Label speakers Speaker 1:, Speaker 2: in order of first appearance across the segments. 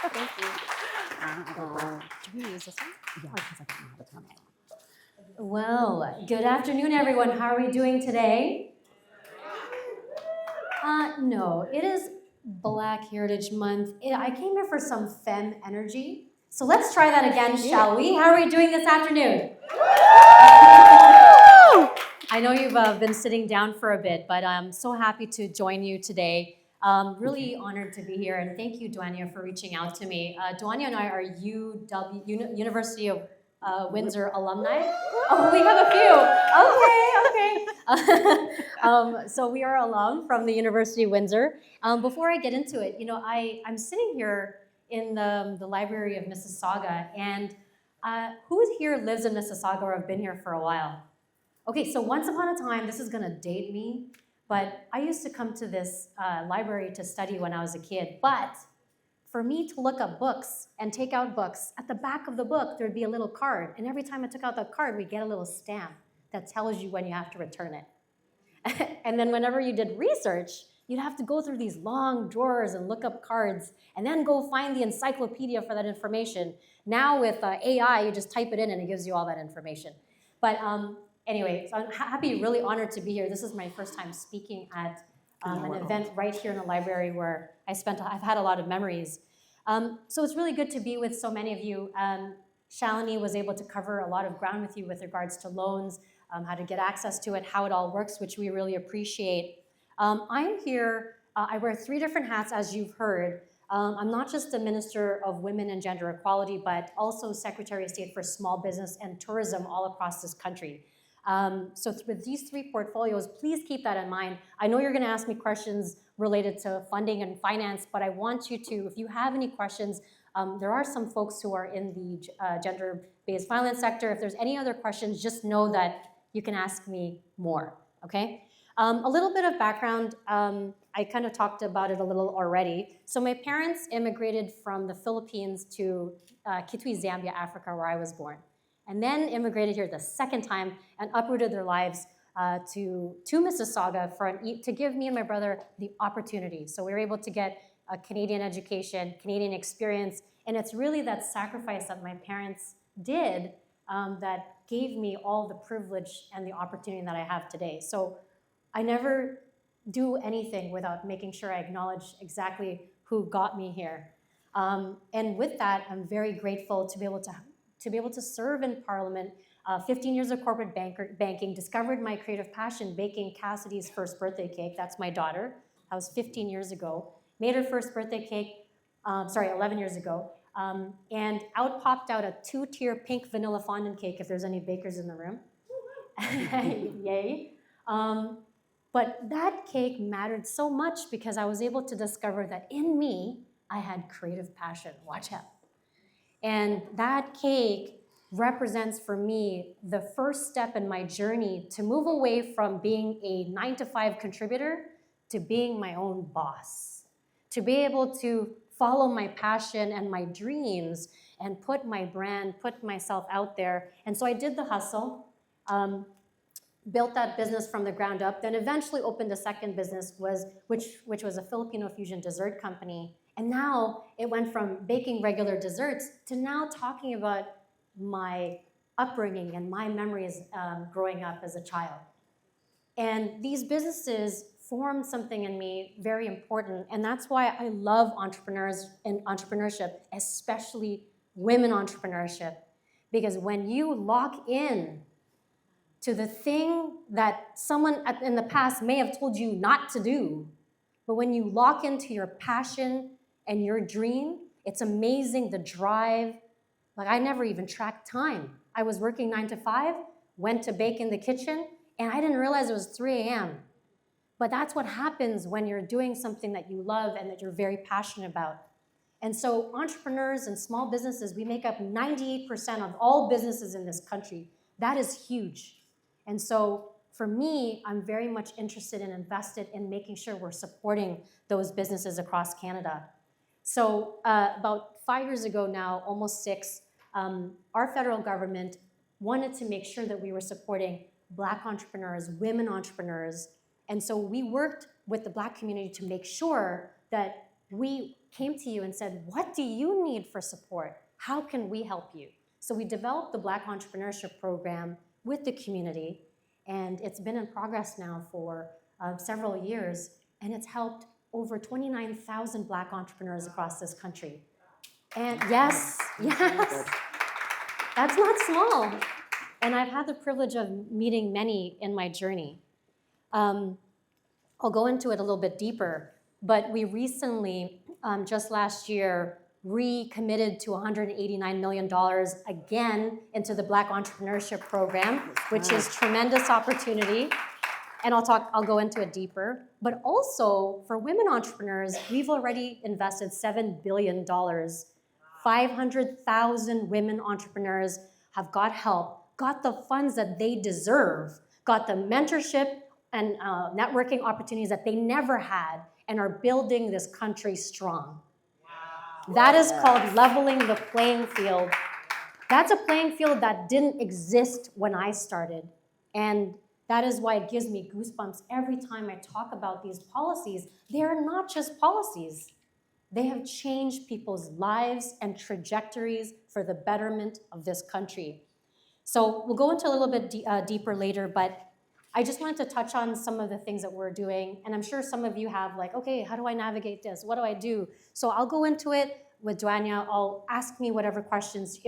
Speaker 1: Thank you.
Speaker 2: Do we use this one?
Speaker 1: Yeah, because I don't know how to turn it on.
Speaker 2: Well, good afternoon, everyone. How are we doing today? No, it is Black Heritage Month. I came here for some femme energy. So let's try that again, shall we? How are we doing this afternoon? I know you've been sitting down for a bit, but I'm so happy to join you today. Really honored to be here, and thank you, Dwania, for reaching out to me. Dwania and I are University of Windsor alumni. Oh, we have a few. Okay. So we are alum from the University of Windsor. Before I get into it, I'm sitting here in the library of Mississauga, and who here lives in Mississauga or have been here for a while? Okay, so once upon a time, this is gonna date me, but I used to come to this library to study when I was a kid. But for me to look up books and take out books, at the back of the book, there'd be a little card. And every time I took out that card, we'd get a little stamp that tells you when you have to return it. And then whenever you did research, you'd have to go through these long drawers and look up cards and then go find the encyclopedia for that information. Now with AI, you just type it in and it gives you all that information. But anyway, so I'm happy, really honored to be here. This is my first time speaking at an event right here in the library where I've had a lot of memories. So it's really good to be with so many of you. Shalini was able to cover a lot of ground with you with regards to loans, how to get access to it, how it all works, which we really appreciate. I'm here, I wear 3 different hats, as you've heard. I'm not just the Minister of Women and Gender Equality, but also Secretary of State for Small Business and Tourism all across this country. So with these 3 portfolios, please keep that in mind. I know you're going to ask me questions related to funding and finance, but I want you to, if you have any questions, there are some folks who are in the gender-based violence sector. If there's any other questions, just know that you can ask me more, okay? A little bit of background, I kind of talked about it a little already. So my parents immigrated from the Philippines to Kitwe, Zambia, Africa, where I was born. And then immigrated here the second time and uprooted their lives to Mississauga to give me and my brother the opportunity. So we were able to get a Canadian education, Canadian experience, and it's really that sacrifice that my parents did that gave me all the privilege and the opportunity that I have today. So I never do anything without making sure I acknowledge exactly who got me here. And with that, I'm very grateful to be able to serve in Parliament, 15 years of corporate banking, discovered my creative passion baking Cassidy's first birthday cake. That's my daughter. That was 15 years ago. Made her first birthday cake, 11 years ago. And popped out a 2-tier pink vanilla fondant cake, if there's any bakers in the room. Yay. But that cake mattered so much because I was able to discover that in me, I had creative passion. Watch out. And that cake represents for me the first step in my journey to move away from being a 9-to-5 contributor to being my own boss, to be able to follow my passion and my dreams and put my brand, put myself out there. And so I did the hustle, built that business from the ground up, then eventually opened a second business, which was a Filipino fusion dessert company. And now it went from baking regular desserts to now talking about my upbringing and my memories growing up as a child. And these businesses formed something in me very important, and that's why I love entrepreneurs and entrepreneurship, especially women entrepreneurship, because when you lock in to the thing that someone in the past may have told you not to do, but when you lock into your passion and your dream, it's amazing the drive. Like I never even tracked time. I was working 9 to 5, went to bake in the kitchen, and I didn't realize it was 3 a.m. But that's what happens when you're doing something that you love and that you're very passionate about. And so entrepreneurs and small businesses, we make up 98% of all businesses in this country. That is huge. And so for me, I'm very much interested and invested in making sure we're supporting those businesses across Canada. So about 5 years ago now, almost 6, our federal government wanted to make sure that we were supporting Black entrepreneurs, women entrepreneurs. And so we worked with the Black community to make sure that we came to you and said, what do you need for support? How can we help you? So we developed the Black Entrepreneurship Program with the community, and it's been in progress now for several years, and it's helped over 29,000 Black entrepreneurs across this country. And yes, that's not small. And I've had the privilege of meeting many in my journey. I'll go into it a little bit deeper, but we recently, just last year, recommitted to $189 million again into the Black Entrepreneurship Program, which is tremendous opportunity. And I'll go into it deeper. But also for women entrepreneurs, we've already invested $7 billion. 500,000 women entrepreneurs have got help, got the funds that they deserve, got the mentorship and networking opportunities that they never had, and are building this country strong. Wow. That is called leveling the playing field. That's a playing field that didn't exist when I started. And that is why it gives me goosebumps every time I talk about these policies. They are not just policies. They have changed people's lives and trajectories for the betterment of this country. So we'll go into a little bit deeper later, but I just wanted to touch on some of the things that we're doing. And I'm sure some of you have like, okay, how do I navigate this? What do I do? So I'll go into it with Dwania. I'll ask me whatever questions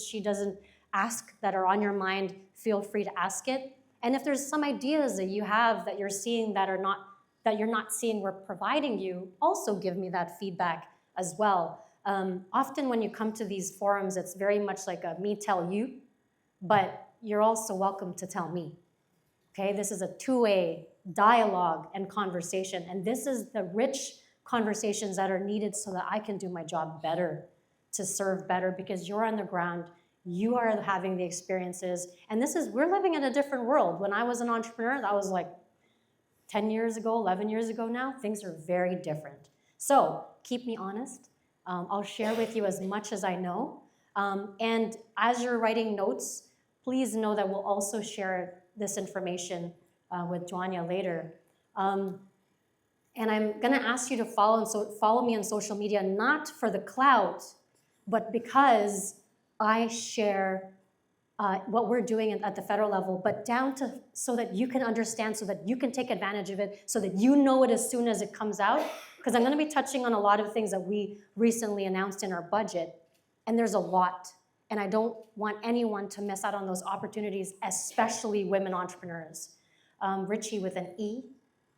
Speaker 2: she doesn't ask that are on your mind, feel free to ask it. And if there's some ideas that you have that you're seeing that you're not seeing we're providing you, also give me that feedback as well. Often when you come to these forums, it's very much like a me tell you, but you're also welcome to tell me. Okay, this is a two-way dialogue and conversation, and this is the rich conversations that are needed so that I can do my job better, to serve better, because you're on the ground, you are having the experiences, and we're living in a different world. When I was an entrepreneur, that was like 10 years ago, 11 years ago now, things are very different. So keep me honest. I'll share with you as much as I know. And as you're writing notes, please know that we'll also share this information with Dwania later. And I'm gonna ask you to follow me on social media, not for the clout, but because I share what we're doing at the federal level, but down to so that you can understand, so that you can take advantage of it, so that you know it as soon as it comes out. Because I'm gonna be touching on a lot of things that we recently announced in our budget, and there's a lot. And I don't want anyone to miss out on those opportunities, especially women entrepreneurs. Rechie with an E.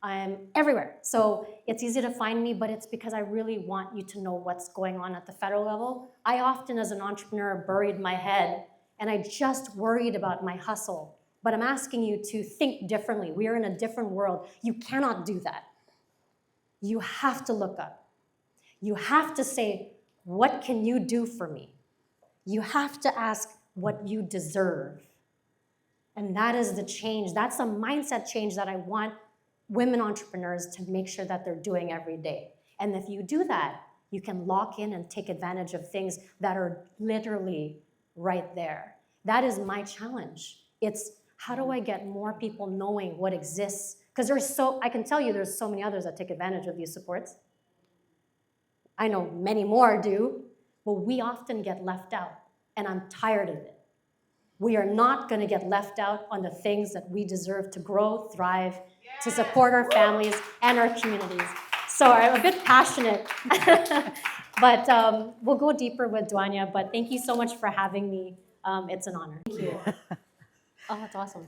Speaker 2: I'm everywhere. So it's easy to find me, but it's because I really want you to know what's going on at the federal level. I often, as an entrepreneur, buried my head, and I just worried about my hustle. But I'm asking you to think differently. We are in a different world. You cannot do that. You have to look up. You have to say, what can you do for me? You have to ask what you deserve. And that is the change. That's the mindset change that I want women entrepreneurs to make sure that they're doing every day. And if you do that, you can lock in and take advantage of things that are literally right there. That is my challenge. It's how do I get more people knowing what exists? Because I can tell you there's so many others that take advantage of these supports. I know many more do. But we often get left out, and I'm tired of it. We are not going to get left out on the things that we deserve to grow, thrive, to support our families and our communities. So I'm a bit passionate, but we'll go deeper with Dwania, but thank you so much for having me. It's an honor. Thank you. Oh, that's awesome.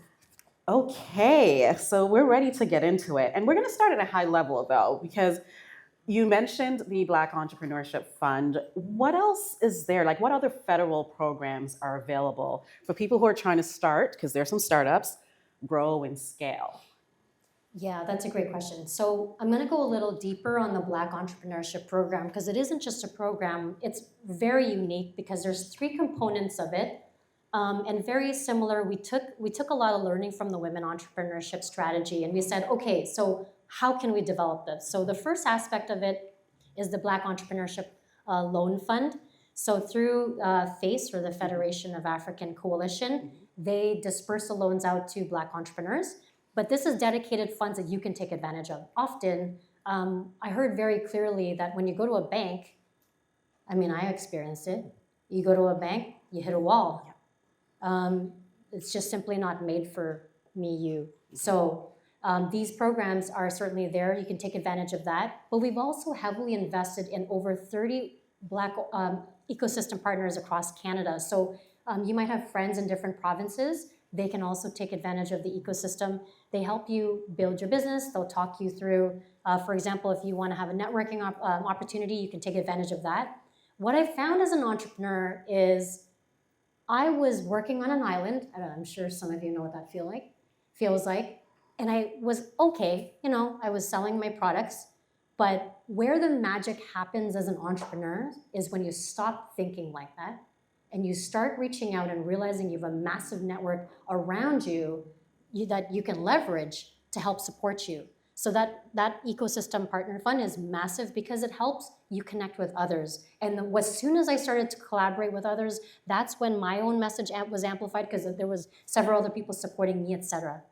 Speaker 3: Okay, so we're ready to get into it. And we're going to start at a high level, though, because you mentioned the Black Entrepreneurship Fund. What else is there? Like, what other federal programs are available for people who are trying to start, because there's some startups, grow and scale?
Speaker 2: Yeah, that's a great question. So I'm going to go a little deeper on the Black Entrepreneurship Program, because it isn't just a program. It's very unique because there's 3 components of it, and very similar. We took a lot of learning from the Women Entrepreneurship Strategy, and we said, okay, so how can we develop this? So the first aspect of it is the Black Entrepreneurship Loan Fund. So through FACE, or the Federation of African Coalition, they disperse the loans out to Black entrepreneurs. But this is dedicated funds that you can take advantage of. Often, I heard very clearly that when you go to a bank, I mean, I experienced it. You go to a bank, you hit a wall. It's just simply not made for me, you. So these programs are certainly there. You can take advantage of that. But we've also heavily invested in over 30 Black ecosystem partners across Canada. So you might have friends in different provinces. They can also take advantage of the ecosystem. They help you build your business. They'll talk you through, for example, if you want to have a networking opportunity, you can take advantage of that. What I found as an entrepreneur is I was working on an island. I'm sure some of you know what that feels like. And I was okay, I was selling my products. But where the magic happens as an entrepreneur is when you stop thinking like that and you start reaching out and realizing you have a massive network around you that you can leverage to help support you. So that ecosystem partner fund is massive because it helps you connect with others. And as soon as I started to collaborate with others, that's when my own message was amplified because there was several other people supporting me, etc.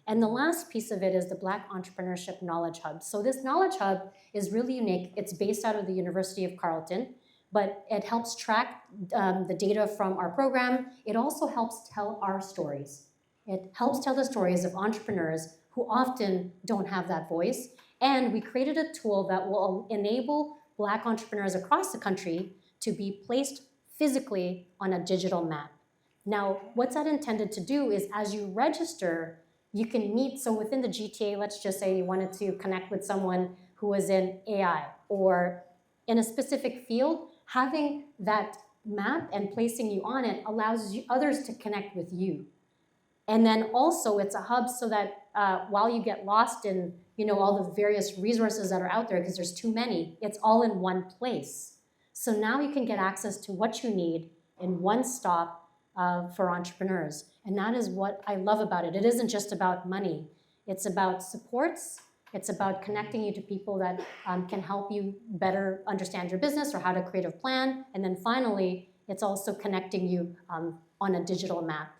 Speaker 2: And the last piece of it is the Black Entrepreneurship Knowledge Hub. So this Knowledge Hub is really unique. It's based out of the University of Carleton, but it helps track the data from our program. It also helps tell our stories. It helps tell the stories of entrepreneurs who often don't have that voice. And we created a tool that will enable Black entrepreneurs across the country to be placed physically on a digital map. Now, what's that intended to do is as you register, you can meet, so within the GTA, let's just say you wanted to connect with someone who was in AI or in a specific field, having that map and placing you on it allows others to connect with you. And then also it's a hub so that while you get lost in all the various resources that are out there, because there's too many, it's all in one place. So now you can get access to what you need in one stop for entrepreneurs. And that is what I love about it. It isn't just about money. It's about supports. It's about connecting you to people that can help you better understand your business or how to create a plan. And then finally, it's also connecting you on a digital map.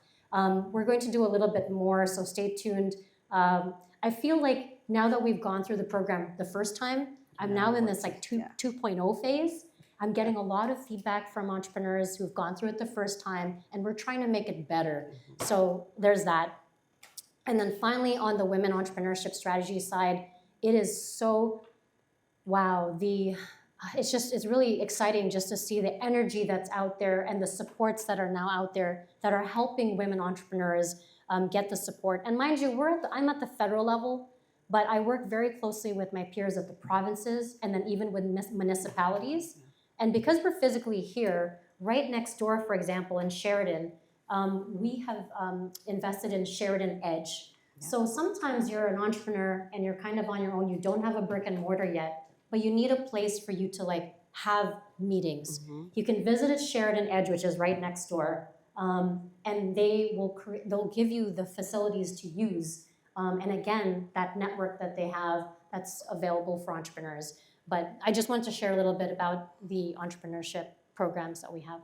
Speaker 2: We're going to do a little bit more, so stay tuned. I feel like now that we've gone through the program the first time, I'm now in this 2.0 phase. I'm getting a lot of feedback from entrepreneurs who've gone through it the first time, and we're trying to make it better. So there's that. And then finally, on the women entrepreneurship strategy side, it is so, wow, it's really exciting just to see the energy that's out there and the supports that are now out there that are helping women entrepreneurs get the support. And mind you, I'm at the federal level, but I work very closely with my peers at the provinces and then even with municipalities. And because we're physically here, right next door, for example, in Sheridan, we have invested in Sheridan Edge. Yeah. So sometimes you're an entrepreneur and you're kind of on your own, you don't have a brick and mortar yet, but you need a place for you to have meetings. Mm-hmm. You can visit at Sheridan Edge, which is right next door, and they'll give you the facilities to use. And again, that network that they have that's available for entrepreneurs. But I just wanted to share a little bit about the entrepreneurship programs that we have.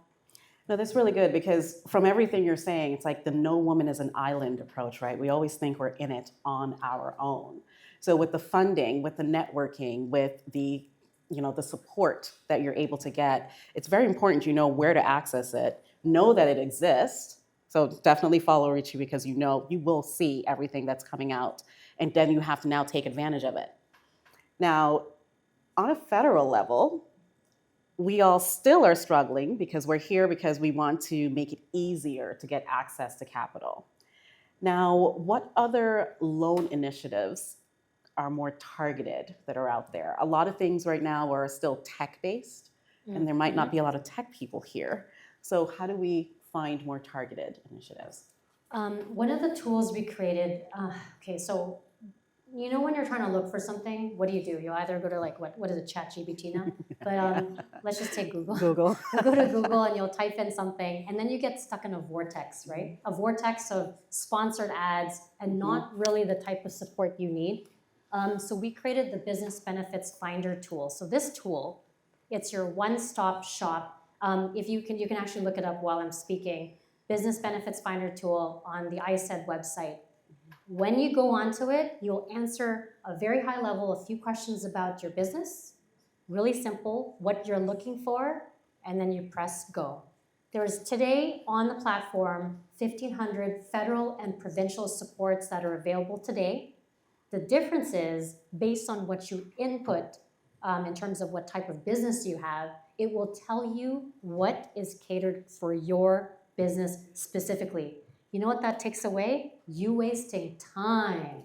Speaker 3: No, that's really good because from everything you're saying, it's like the no woman is an island approach, right? We always think we're in it on our own. So with the funding, with the networking, with the support that you're able to get, it's very important you know where to access it, know that it exists. So definitely follow Rechie because you will see everything that's coming out, and then you have to now take advantage of it. Now, on a federal level, we all still are struggling because we're here because we want to make it easier to get access to capital. Now, what other loan initiatives are more targeted that are out there? A lot of things right now are still tech-based, and there might not be a lot of tech people here. So how do we find more targeted initiatives?
Speaker 2: One of the tools we created, so when you're trying to look for something, what do? You'll either go to what is it, ChatGPT now? But let's just take Google. You'll go to Google and you'll type in something, and then you get stuck in a vortex, right? A vortex of sponsored ads and not really the type of support you need. So we created the Business Benefits Finder tool. So this tool, it's your one-stop shop. If you can actually look it up while I'm speaking. Business Benefits Finder tool on the ISED website. When you go onto it, you'll answer a very high level, a few questions about your business, really simple, what you're looking for, and then you press go. There's today on the platform 1,500 federal and provincial supports that are available today. The difference is based on what you input in terms of what type of business you have, it will tell you what is catered for your business specifically. You know what that takes away? You wasting time.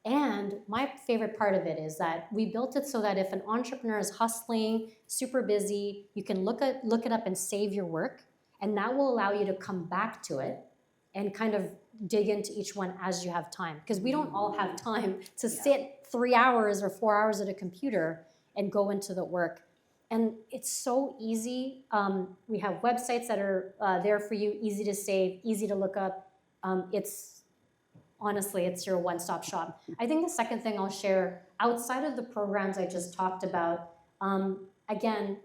Speaker 2: And my favorite part of it is that we built it so that if an entrepreneur is hustling, super busy, you can look it up and save your work, and that will allow you to come back to it and kind of dig into each one as you have time. Because we don't all have time to sit 3 hours or 4 hours at a computer and go into the work. And it's so easy. We have websites that are there for you, easy to save, easy to look up. Honestly, it's your one-stop shop. I think the second thing I'll share, outside of the programs I just talked about, again,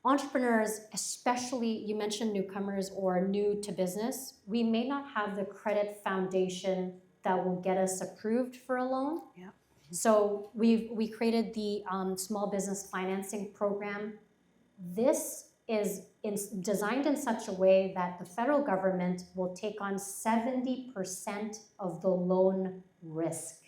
Speaker 2: entrepreneurs, especially, you mentioned newcomers or new to business, we may not have the credit foundation that will get us approved for a loan.
Speaker 3: Yeah.
Speaker 2: So we created the small business financing program. This is designed in such a way that the federal government will take on 70% of the loan risk.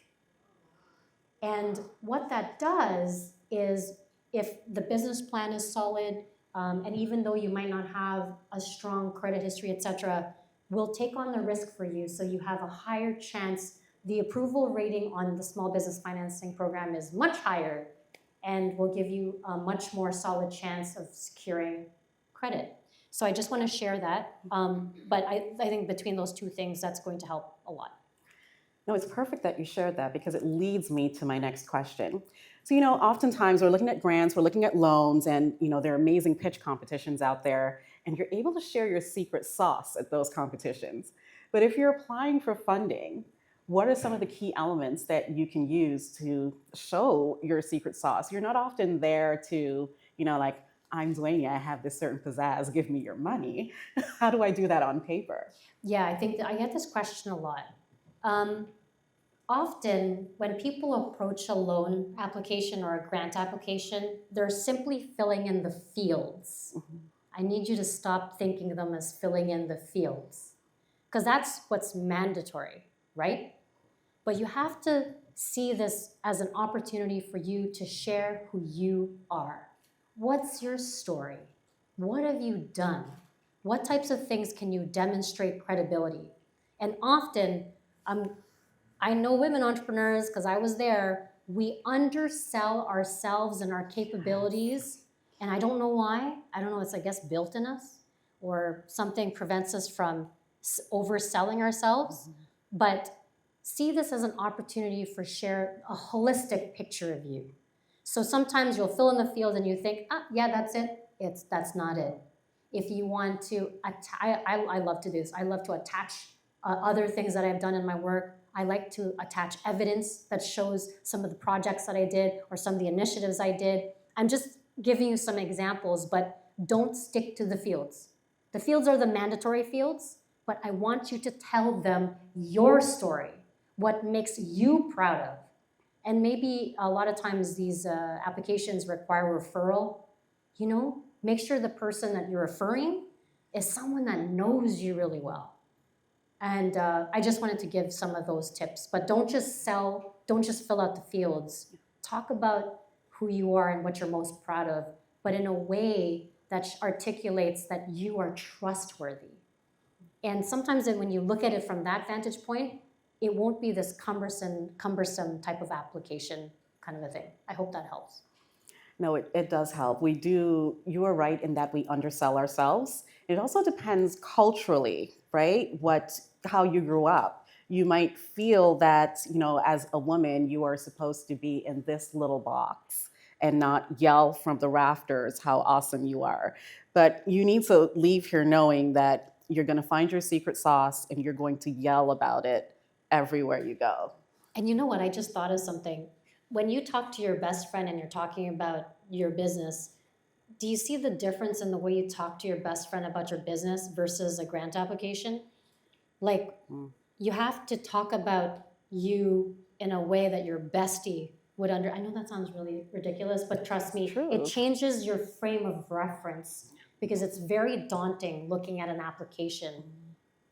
Speaker 2: And what that does is, if the business plan is solid, and even though you might not have a strong credit history, etc., we'll take on the risk for you so you have a higher chance. The approval rating on the small business financing program is much higher and will give you a much more solid chance of securing credit. So I just want to share that. But I think between those two things, that's going to help a lot.
Speaker 3: No, it's perfect that you shared that because it leads me to my next question. So, oftentimes we're looking at grants, we're looking at loans, and, there are amazing pitch competitions out there, and you're able to share your secret sauce at those competitions. But if you're applying for funding, what are some of the key elements that you can use to show your secret sauce? You're not often there to, like, I'm Dwania, I have this certain pizzazz, give me your money. How do I do that on paper?
Speaker 2: Yeah, I think that I get this question a lot. Often, when people approach a loan application or a grant application, they're simply filling in the fields. Mm-hmm. I need you to stop thinking of them as filling in the fields, because that's what's mandatory, right? But you have to see this as an opportunity for you to share who you are. What's your story? What have you done? What types of things can you demonstrate credibility? And often, I know women entrepreneurs, because I was there, we undersell ourselves and our capabilities, and I don't know why. I don't know, it's, I guess, built in us, or something prevents us from overselling ourselves. Mm-hmm. But see this as an opportunity for share a holistic picture of you. So sometimes you'll fill in the field and you think, yeah, that's it. That's not it. If you want to, I love to do this. I love to attach other things that I've done in my work. I like to attach evidence that shows some of the projects that I did or some of the initiatives I did. I'm just giving you some examples, but don't stick to the fields. The fields are the mandatory fields, but I want you to tell them your story, what makes you proud of. And maybe a lot of times these applications require referral. Make sure the person that you're referring is someone that knows you really well. And I just wanted to give some of those tips, but don't just fill out the fields. Talk about who you are and what you're most proud of, but in a way that articulates that you are trustworthy. And sometimes when you look at it from that vantage point, it won't be this cumbersome type of application kind of a thing. I hope that helps.
Speaker 3: No, it does help. You are right in that we undersell ourselves. It also depends culturally, right? How you grew up. You might feel that, as a woman, you are supposed to be in this little box and not yell from the rafters how awesome you are. But you need to leave here knowing that you're going to find your secret sauce and you're going to yell about it everywhere you go.
Speaker 2: And you know what? I just thought of something. When you talk to your best friend and you're talking about your business, do you see the difference in the way you talk to your best friend about your business versus a grant application? Like, you have to talk about you in a way that your bestie would I know that sounds really ridiculous, but trust me,
Speaker 3: True.
Speaker 2: it changes your frame of reference because it's very daunting looking at an application.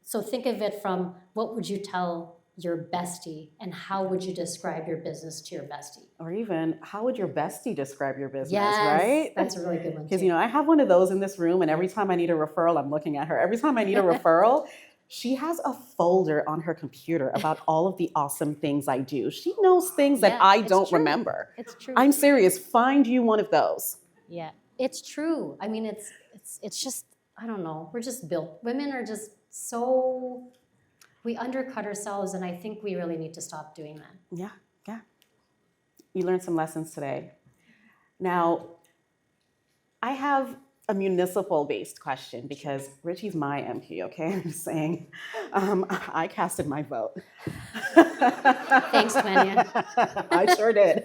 Speaker 2: So think of it from what would you tell your bestie and how would you describe your business to your bestie?
Speaker 3: Or even, how would your bestie describe your business,
Speaker 2: Yes,
Speaker 3: right?
Speaker 2: that's a really good one
Speaker 3: Because,
Speaker 2: too.
Speaker 3: I have one of those in this room, and every time I need a referral, I'm looking at her. Every time I need a referral, she has a folder on her computer about all of the awesome things I do. She knows things that
Speaker 2: Yeah,
Speaker 3: I
Speaker 2: it's
Speaker 3: don't
Speaker 2: true.
Speaker 3: remember.
Speaker 2: It's true.
Speaker 3: I'm serious. Find you one of those.
Speaker 2: Yeah, it's true. I mean, it's just, I don't know. We're just built. Women are just so, we undercut ourselves, and I think we really need to stop doing that.
Speaker 3: Yeah. You learned some lessons today. Now, I have a municipal-based question because Richie's my MP, okay? I'm just saying, I casted my vote.
Speaker 2: Thanks, Dwania.
Speaker 3: I sure did.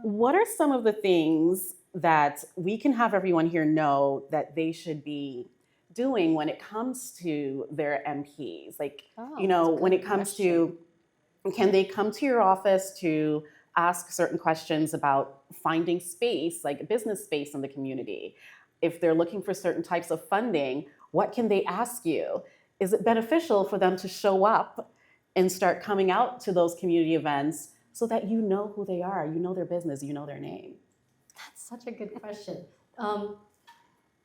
Speaker 3: What are some of the things that we can have everyone here know that they should be doing when it comes to their MPs? Like, when it comes to, can they come to your office to ask certain questions about finding space, like business space in the community? If they're looking for certain types of funding, what can they ask you? Is it beneficial for them to show up and start coming out to those community events so that you know who they are, you know their business, you know their name?
Speaker 2: That's such a good question.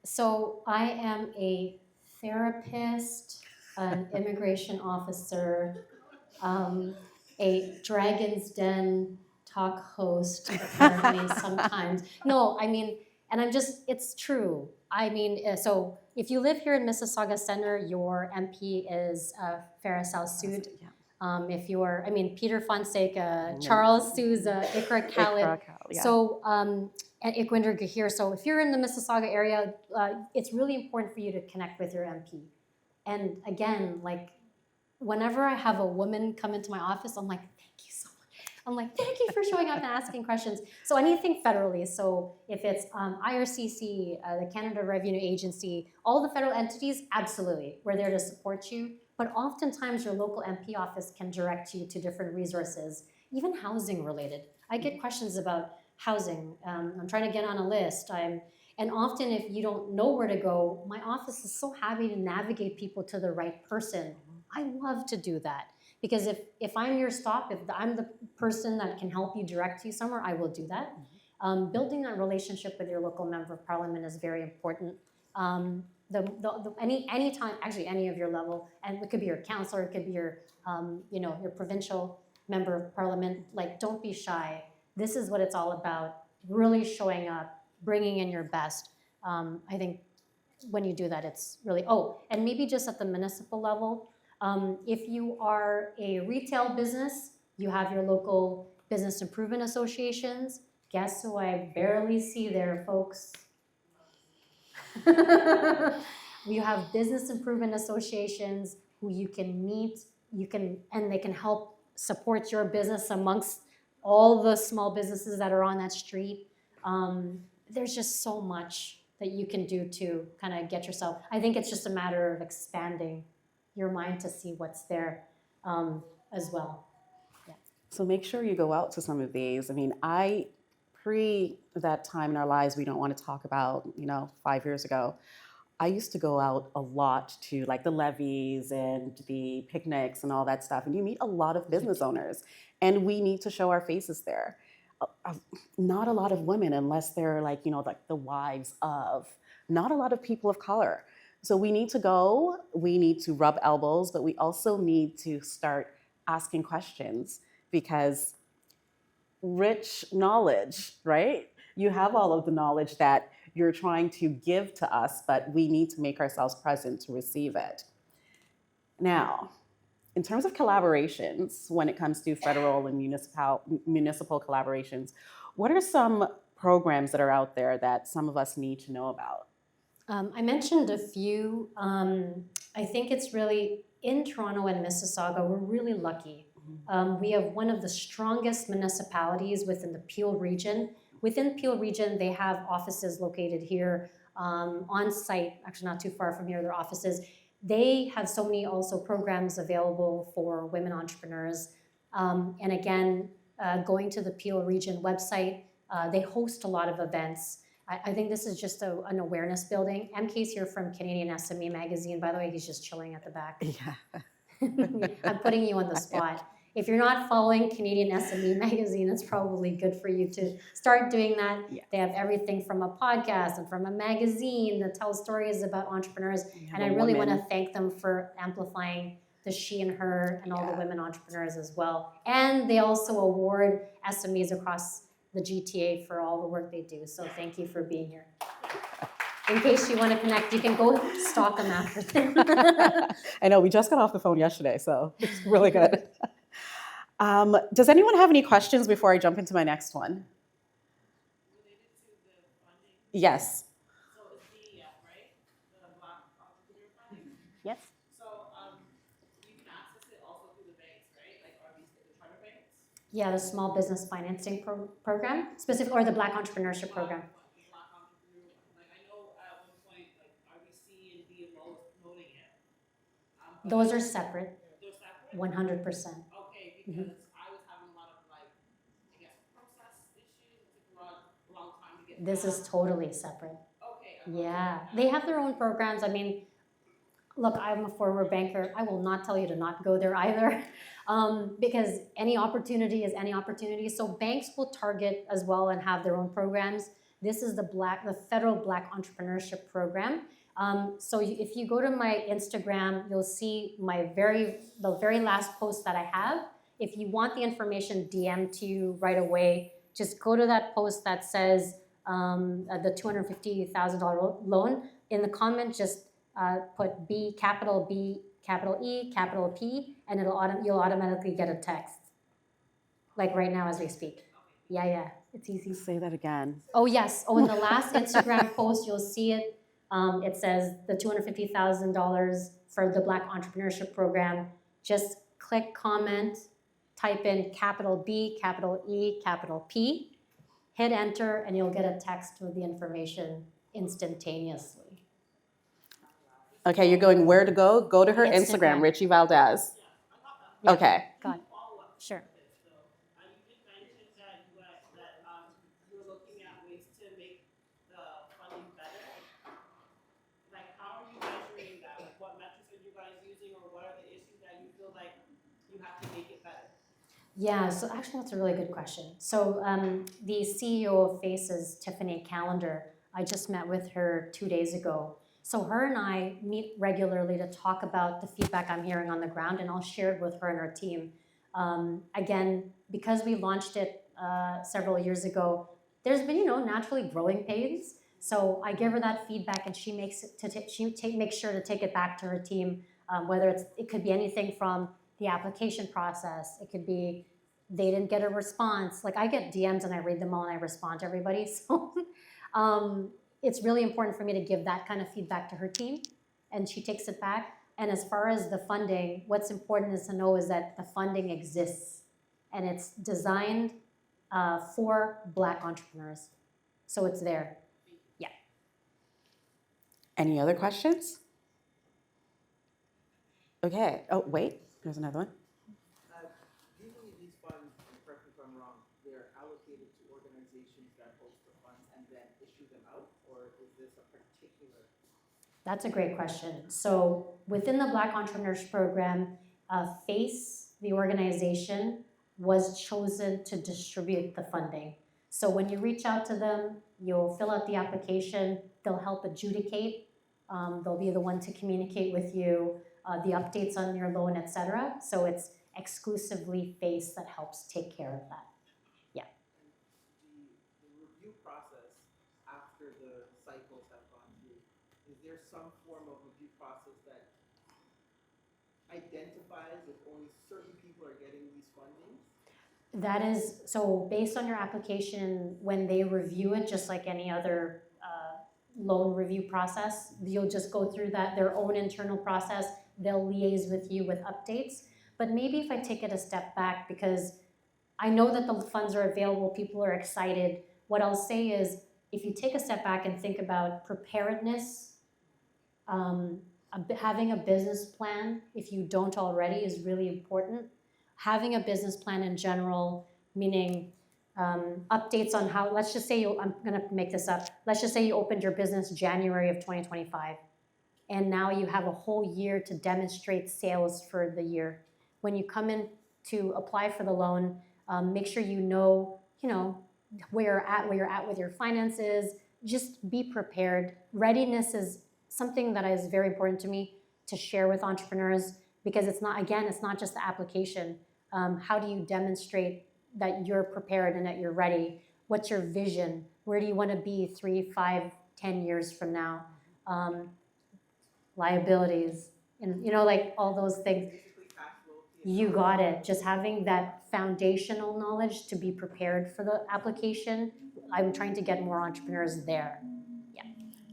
Speaker 2: So I am a therapist, an immigration officer, a Dragon's Den talk host, apparently sometimes. No, I mean, and it's true. I mean, so if you live here in Mississauga Center, your MP is Farah South-Sud. If you're, Peter Fonseca, Charles Souza, Ikra Khalid. So, and Ikwinder Gahir. So if you're in the Mississauga area, it's really important for you to connect with your MP. And again, like, whenever I have a woman come into my office, I'm like, thank you so much. I'm like, thank you for showing up and asking questions. So anything federally, so if it's IRCC, the Canada Revenue Agency, all the federal entities, absolutely, we're there to support you. But oftentimes your local MP office can direct you to different resources, even housing related. I get questions about housing. I'm trying to get on a list. And often if you don't know where to go, my office is so happy to navigate people to the right person. I love to do that because if I'm your stop, if I'm the person that can help you direct you somewhere, I will do that. Building that relationship with your local member of parliament is very important. Any time, actually any of your level, and it could be your councillor, it could be your, your provincial member of parliament. Like, don't be shy. This is what it's all about. Really showing up, bringing in your best. I think when you do that, it's really, and maybe just at the municipal level, if you are a retail business, you have your local business improvement associations. Guess who I barely see there, folks? You have business improvement associations who you can meet, and they can help support your business amongst all the small businesses that are on that street. There's just so much that you can do to kind of get yourself. I think it's just a matter of expanding your mind to see what's there as well. Yeah.
Speaker 3: So make sure you go out to some of these. Pre that time in our lives we don't want to talk about, 5 years ago, I used to go out a lot to like the levees and the picnics and all that stuff. And you meet a lot of business owners and we need to show our faces there. Not a lot of women unless they're like the wives of, not a lot of people of color. So we need to go, we need to rub elbows, but we also need to start asking questions because rich knowledge, right? You have all of the knowledge that you're trying to give to us, but we need to make ourselves present to receive it. Now, in terms of collaborations, when it comes to federal and municipal collaborations, what are some programs that are out there that some of us need to know about?
Speaker 2: I mentioned a few. I think it's really, in Toronto and Mississauga, we're really lucky. We have one of the strongest municipalities within the Peel region. Within Peel region, they have offices located here on site, actually not too far from here, their offices. they have so many also programs available for women entrepreneurs. And again, going to the Peel Region website, they host a lot of events. I think this is just an awareness building. MK's here from Canadian SME Magazine. By the way, he's just chilling at the back.
Speaker 3: Yeah.
Speaker 2: I'm putting you on the spot. If you're not following Canadian SME Magazine, it's probably good for you to start doing that.
Speaker 3: Yeah.
Speaker 2: They have everything from a podcast and from a magazine that tells stories about entrepreneurs. And I really want to thank them for amplifying the she and her and all the women entrepreneurs as well. And they also award SMEs across the GTA for all the work they do. So thank you for being here. In case you want to connect, you can go stalk them after this.
Speaker 3: I know, we just got off the phone yesterday, so it's really good. Does anyone have any questions before I jump into my next one?
Speaker 4: Related to the funding?
Speaker 3: Yes.
Speaker 4: So it's DEF, right? The Black Entrepreneur Funding?
Speaker 1: Yes.
Speaker 4: So you can access it also through the banks, right? Like are these the charter banks?
Speaker 2: Yeah, the small business financing program, specific, or the Black Entrepreneurship Program.
Speaker 4: The Black Entrepreneur, like I know at one point like RBC and BMO was promoting it.
Speaker 2: Those are separate,
Speaker 4: They're separate?
Speaker 2: 100%.
Speaker 4: Okay, because I was having a lot of like, I guess, process issues. It took a long time to get
Speaker 2: This is totally separate.
Speaker 4: Okay.
Speaker 2: Yeah, they have their own programs. I mean, look, I'm a former banker. I will not tell you to not go there either, because any opportunity is any opportunity. So banks will target as well and have their own programs. This is the Federal Black Entrepreneurship Program. So if you go to my Instagram, you'll see the very last post that I have. If you want the information DM to you right away, just go to that post that says the $250,000 loan. In the comment, just put B, capital E, capital P, and you'll automatically get a text. Like right now as we speak. Yeah, it's easy.
Speaker 3: Say that again.
Speaker 2: Oh yes, in the last Instagram post, you'll see it. It says the $250,000 for the Black Entrepreneurship Program. Just click comment, type in capital B, capital E, capital P, hit enter, and you'll get a text with the information instantaneously.
Speaker 3: Okay, you're going where to go? Go to her
Speaker 2: Instagram.
Speaker 3: Instagram, Rechie Valdez.
Speaker 2: Yeah.
Speaker 3: Okay.
Speaker 2: Got it. Sure.
Speaker 4: You did mention that you're looking at ways to make the funding better. Like, how are you measuring that? Like, what metrics are you guys using, or what are the issues that you feel like you have to make it better?
Speaker 2: Yeah, so actually that's a really good question. So the CEO of Faces, Tiffany Callender, I just met with her 2 days ago. So her and I meet regularly to talk about the feedback I'm hearing on the ground, and I'll share it with her and her team. Again, because we launched it several years ago, there's been, naturally growing pains. So I give her that feedback, and she makes sure to take it back to her team. Whether it could be anything from the application process, it could be they didn't get a response. Like I get DMs and I read them all and I respond to everybody. So it's really important for me to give that kind of feedback to her team, and she takes it back. And as far as the funding, what's important is to know is that the funding exists, and it's designed for Black entrepreneurs. So it's there. Yeah.
Speaker 3: Any other questions? Okay. Oh, wait. There's another one.
Speaker 5: Usually these funds, and correct me if I'm wrong, they're allocated to organizations that host the funds and then issue them out, or is this a particular?
Speaker 2: That's a great question. So within the Black Entrepreneurship Program, FACE, the organization, was chosen to distribute the funding. So when you reach out to them, you'll fill out the application, they'll help adjudicate, they'll be the one to communicate with you, the updates on your loan, etc. So it's exclusively FACE that helps take care of that. Yeah.
Speaker 5: And the review process after the cycles have gone through, is there some form of review process that identifies if only certain people are getting these fundings?
Speaker 2: That is, so based on your application, when they review it, just like any other loan review process, you'll just go through their own internal process. They'll liaise with you with updates. But maybe if I take it a step back, because I know that the funds are available, people are excited. What I'll say is, if you take a step back and think about preparedness, having a business plan, if you don't already, is really important. Having a business plan in general, meaning updates on how, let's just say I'm gonna make this up, let's just say you opened your business January of 2025, and now you have a whole year to demonstrate sales for the year. When you come in to apply for the loan, make sure you know where you're at with your finances. Just be prepared. Readiness is something that is very important to me to share with entrepreneurs, because it's not just the application. How do you demonstrate that you're prepared and that you're ready? What's your vision? Where do you want to be 3, 5, 10 years from now? Liabilities, and like all those things.
Speaker 5: Basically cash flow.
Speaker 2: You got it. Just having that foundational knowledge to be prepared for the application. I'm trying to get more entrepreneurs there. Yeah.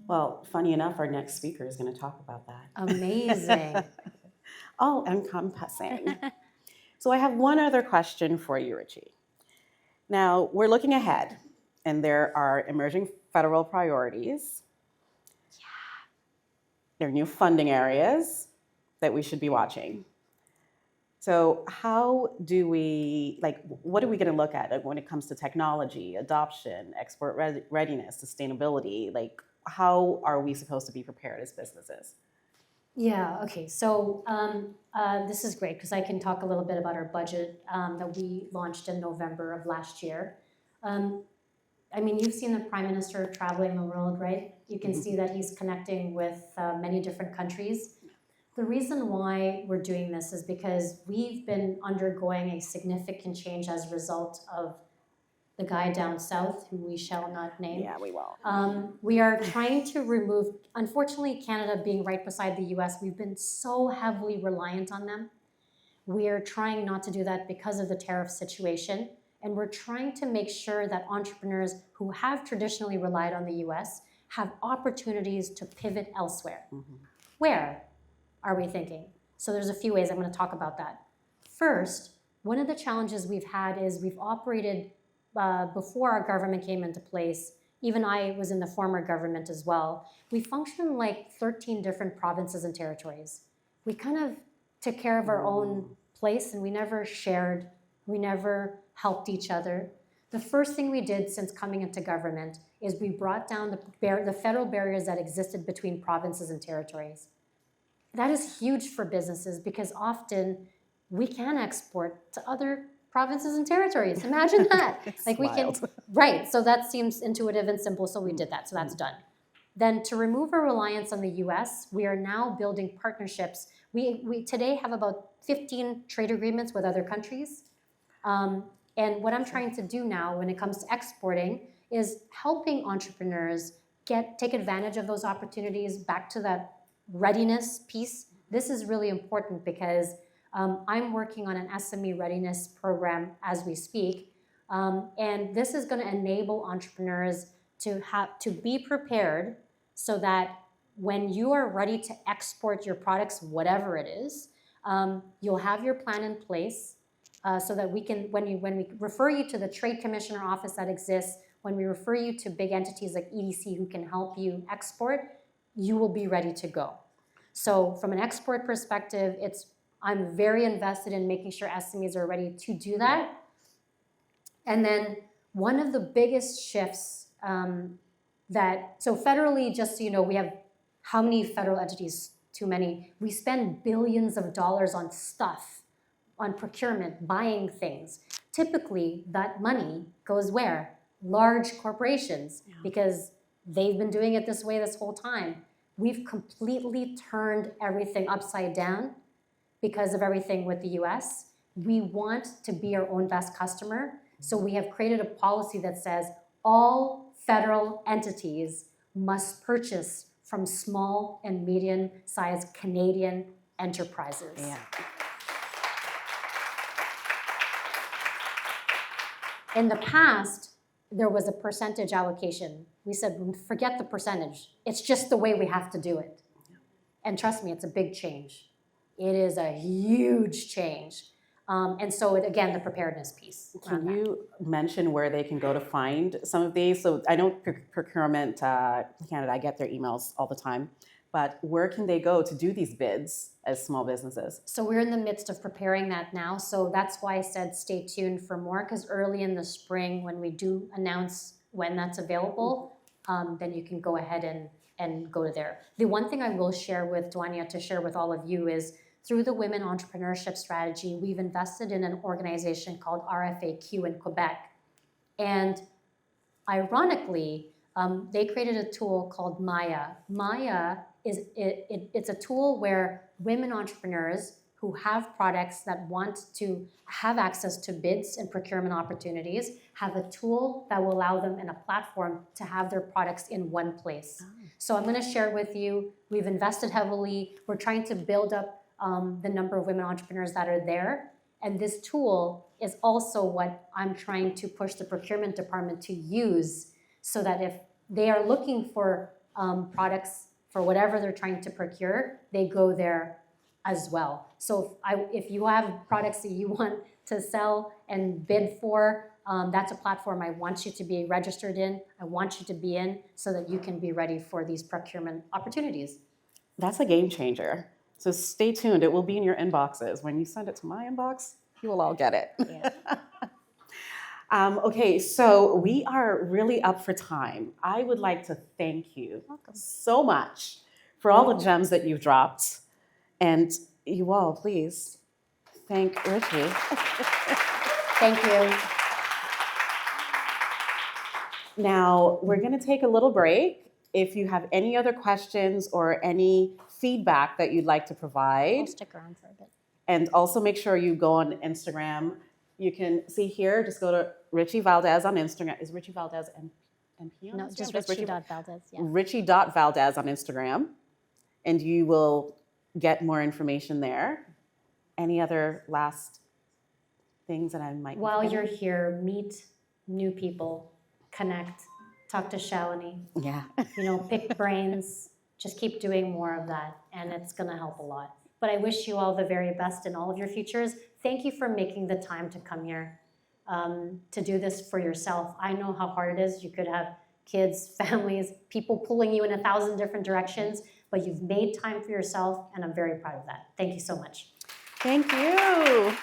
Speaker 3: Well, funny enough, our next speaker is going to talk about that.
Speaker 2: Amazing.
Speaker 3: All encompassing. So I have one other question for you, Rechie. Now, we're looking ahead, and there are emerging federal priorities. Yeah. There are new funding areas that we should be watching. So how do we, what are we going to look at when it comes to technology, adoption, export readiness, sustainability? How are we supposed to be prepared as businesses?
Speaker 2: Yeah, okay. So this is great because I can talk a little bit about our budget that we launched in November of last year. You've seen the Prime Minister traveling the world, right? You can see that he's connecting with many different countries. The reason why we're doing this is because we've been undergoing a significant change as a result of the guy down south, who we shall not name.
Speaker 3: Yeah, we won't.
Speaker 2: We are trying to remove, unfortunately, Canada being right beside the US, we've been so heavily reliant on them. We are trying not to do that because of the tariff situation. And we're trying to make sure that entrepreneurs who have traditionally relied on the US have opportunities to pivot elsewhere. Mm-hmm. Where are we thinking? So there's a few ways I'm going to talk about that. First, one of the challenges we've had is we've operated before our government came into place. Even I was in the former government as well. We functioned like 13 different provinces and territories. We kind of took care of our own place, and we never shared. We never helped each other. The first thing we did since coming into government is we brought down the federal barriers that existed between provinces and territories. That is huge for businesses because often we can export to other provinces and territories. Imagine that. Right. So that seems intuitive and simple, so we did that. So that's done. Then to remove our reliance on the US, we are now building partnerships. We today have about 15 trade agreements with other countries. And what I'm trying to do now when it comes to exporting is helping entrepreneurs take advantage of those opportunities, back to that readiness piece. This is really important because I'm working on an SME readiness program as we speak. And this is going to enable entrepreneurs to be prepared so that when you are ready to export your products, whatever it is, you'll have your plan in place so that we can, when we refer you to the Trade Commissioner office that exists, when we refer you to big entities like EDC who can help you export, you will be ready to go. So from an export perspective, I'm very invested in making sure SMEs are ready to do that. And then one of the biggest shifts so federally, just so you know, we have how many federal entities? Too many. We spend billions of dollars on stuff, on procurement, buying things. Typically, that money goes where? Large corporations, because they've been doing it this way this whole time. We've completely turned everything upside down because of everything with the US. We want to be our own best customer. So we have created a policy that says all federal entities must purchase from small and medium-sized Canadian enterprises.
Speaker 3: Yeah.
Speaker 2: In the past, there was a percentage allocation. We said, forget the percentage. It's just the way we have to do it. And trust me, it's a big change. It is a huge change. And so, again, the preparedness piece.
Speaker 3: Can you mention where they can go to find some of these? So I know Procurement Canada, I get their emails all the time. but where can they go to do these bids as small businesses?
Speaker 2: So we're in the midst of preparing that now. So that's why I said stay tuned for more, because early in the spring, when we do announce when that's available, then you can go ahead and go there. The one thing I will share with Dwania, to share with all of you, is through the Women Entrepreneurship Strategy, we've invested in an organization called RFAQ in Quebec. And ironically, they created a tool called Maya. Maya it's a tool where women entrepreneurs who have products that want to have access to bids and procurement opportunities have a tool that will allow them and a platform to have their products in one place. So I'm going to share with you, we've invested heavily. We're trying to build up the number of women entrepreneurs that are there. And this tool is also what I'm trying to push the procurement department to use, so that if they are looking for products for whatever they're trying to procure, they go there as well. So if you have products that you want to sell and bid for, that's a platform I want you to be registered in. I want you to be in, so that you can be ready for these procurement opportunities.
Speaker 3: That's a game changer. So stay tuned. It will be in your inboxes. When you send it to my inbox, you will all get it.
Speaker 2: Yeah.
Speaker 3: Okay, so we are really up for time. I would like to thank you so much for all the gems that you've dropped. And you all, please thank Rechie.
Speaker 2: Thank you.
Speaker 3: Now, we're going to take a little break. If you have any other questions or any feedback that you'd like to
Speaker 2: I'll
Speaker 3: provide,
Speaker 2: stick around for a bit.
Speaker 3: and also make sure you go on Instagram. You can see here, just go to Rechie Valdez on Instagram. Is Rechie Valdez MP on
Speaker 2: No,
Speaker 3: Instagram?
Speaker 2: just
Speaker 3: Rechie
Speaker 2: Rechie.Valdez. Yeah.
Speaker 3: Rechie.Valdez on Instagram, and you will get more information there. Any other last things that I might be
Speaker 2: While
Speaker 3: forgetting?
Speaker 2: you're here, meet new people, connect, talk to Shalini,
Speaker 3: Yeah.
Speaker 2: pick brains, just keep doing more of that, and it's gonna help a lot. But I wish you all the very best in all of your futures. Thank you for making the time to come here, to do this for yourself. I know how hard it is. You could have kids, families, people pulling you in 1,000 different directions, but you've made time for yourself, and I'm very proud of that. Thank you so much.
Speaker 3: Thank you.